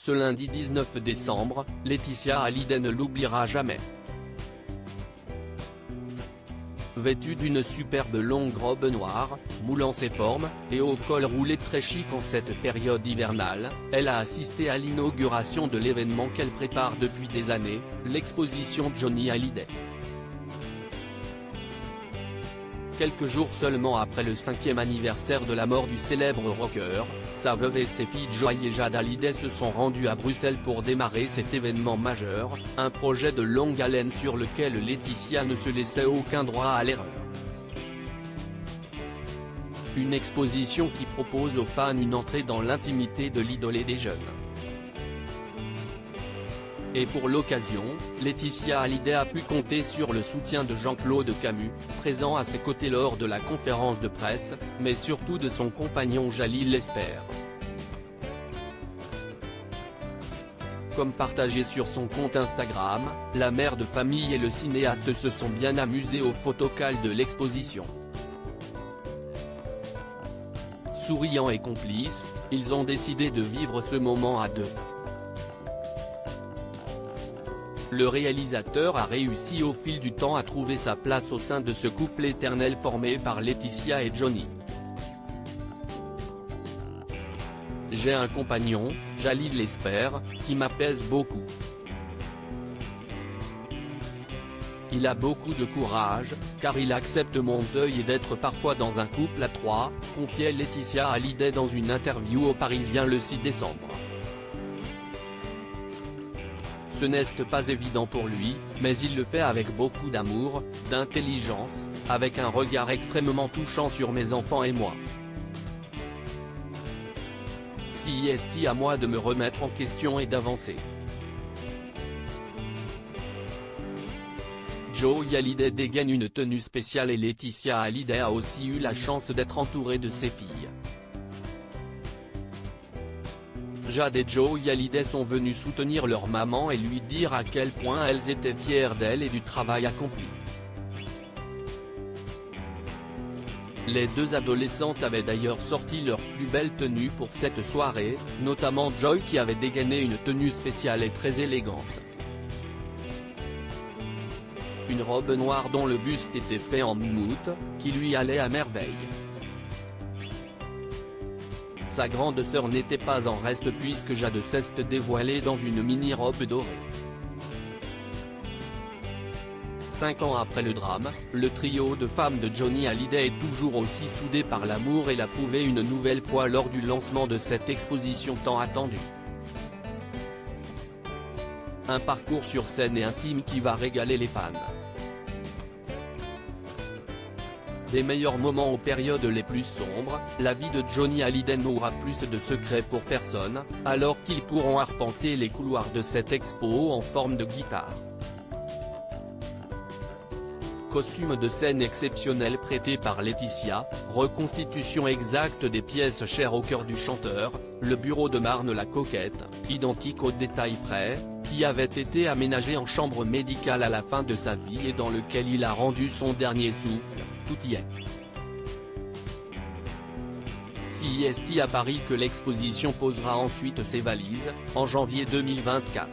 Ce lundi 19 décembre, Laetitia Hallyday ne l'oubliera jamais. Vêtue d'une superbe longue robe noire, moulant ses formes, et au col roulé très chic en cette période hivernale, elle a assisté à l'inauguration de l'événement qu'elle prépare depuis des années, l'exposition Johnny Hallyday. Quelques jours seulement après le 5e anniversaire de la mort du célèbre rocker, sa veuve et ses filles Joy et Jade Hallyday se sont rendues à Bruxelles pour démarrer cet événement majeur, un projet de longue haleine sur lequel Laetitia ne se laissait aucun droit à l'erreur. Une exposition qui propose aux fans une entrée dans l'intimité de l'idole et des jeunes. Et pour l'occasion, Laetitia Hallyday a pu compter sur le soutien de Jean-Claude Camus, présent à ses côtés lors de la conférence de presse, mais surtout de son compagnon Jalil Lesper. Comme partagé sur son compte Instagram, la mère de famille et le cinéaste se sont bien amusés au photocall de l'exposition. Souriants et complices, ils ont décidé de vivre ce moment à deux. Le réalisateur a réussi au fil du temps à trouver sa place au sein de ce couple éternel formé par Laetitia et Johnny. J'ai un compagnon, Jalil Lesper, qui m'apaise beaucoup. Il a beaucoup de courage, car il accepte mon deuil et d'être parfois dans un couple à trois, confiait Laetitia Hallyday dans une interview au Parisien le 6 décembre. Ce n'est pas évident pour lui, mais il le fait avec beaucoup d'amour, d'intelligence, avec un regard extrêmement touchant sur mes enfants et moi. Si est à moi de me remettre en question et d'avancer. Joy Hallyday dégaine une tenue spéciale et Laetitia Hallyday a aussi eu la chance d'être entourée de ses filles. Jade et Joy Hallyday sont venues soutenir leur maman et lui dire à quel point elles étaient fières d'elle et du travail accompli. Les deux adolescentes avaient d'ailleurs sorti leur plus belle tenue pour cette soirée, notamment Joy qui avait dégainé une tenue spéciale et très élégante. Une robe noire dont le buste était fait en moumoute, qui lui allait à merveille. Sa grande sœur n'était pas en reste puisque Jade s'est dévoilée dans une mini-robe dorée. 5 ans après le drame, le trio de femmes de Johnny Hallyday est toujours aussi soudé par l'amour et l'a prouvé une nouvelle fois lors du lancement de cette exposition tant attendue. Un parcours sur scène et intime qui va régaler les fans. Des meilleurs moments aux périodes les plus sombres, la vie de Johnny Hallyday n'aura plus de secrets pour personne, alors qu'ils pourront arpenter les couloirs de cette expo en forme de guitare. Costume de scène exceptionnel prêté par Laetitia, reconstitution exacte des pièces chères au cœur du chanteur, le bureau de Marne la coquette, identique au détail près, qui avait été aménagé en chambre médicale à la fin de sa vie et dans lequel il a rendu son dernier souffle, tout y est. CIST à Paris que l'exposition posera ensuite ses valises, en janvier 2024.